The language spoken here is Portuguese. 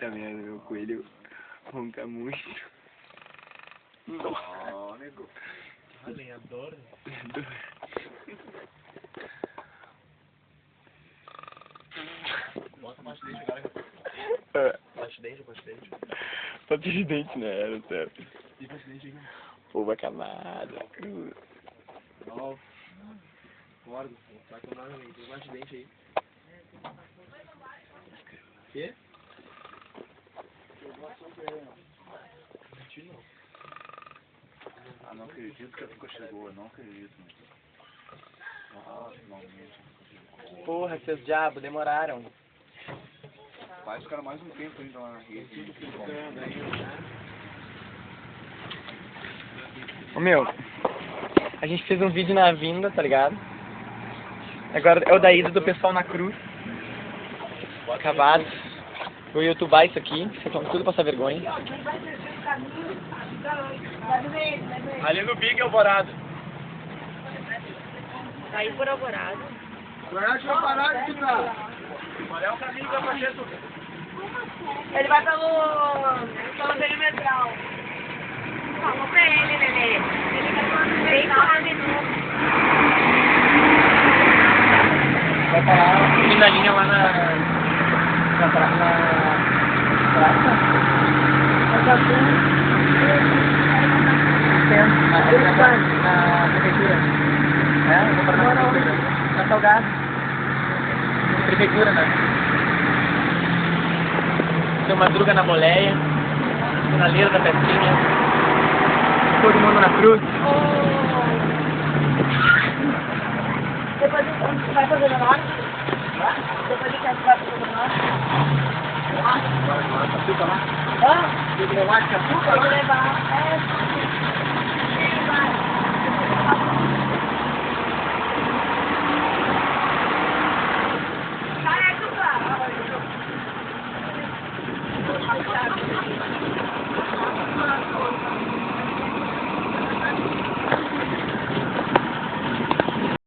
Puta merda, meu coelho ronca muito. Não, nego. Lenhador. Bota baixo dente, galera. Baixo dente. Pode de dente, né? Era certo. E baixo dente aí. Uva camada, cruz. Ó. Gordo. Tá com nada aí. Tem baixo dente aí. Quê? Ah, não acredito que a Fico chegou, eu não acredito. Nossa, não mesmo. Porra, seus diabos, demoraram. Vai ficar mais um tempo ainda lá na rede. Ô meu, a gente fez um vídeo na vinda, tá ligado? Agora é o da ida do pessoal na cruz. Cavados. Vou youtubar isso aqui, vocês vão tudo passar vergonha. Ali no Big Alvorada. Aí por Alvorada. Qual é Qual é o caminho que vai fazer? Ele vai pelo perimetral. Falou pra ele, Nenê. Ele vai pelo perimetral. Vai parar fim da linha lá na praça. Na prefeitura. É, eu vou parar na prefeitura. Na Salgado. Prefeitura, né? Tem uma Madruga na boleia. Finaleira da Pestinha. Todo mundo na cruz. Depois a gente vai fazer o norte? Depois a gente vai fazer o norte? Hã? Eu vou levar.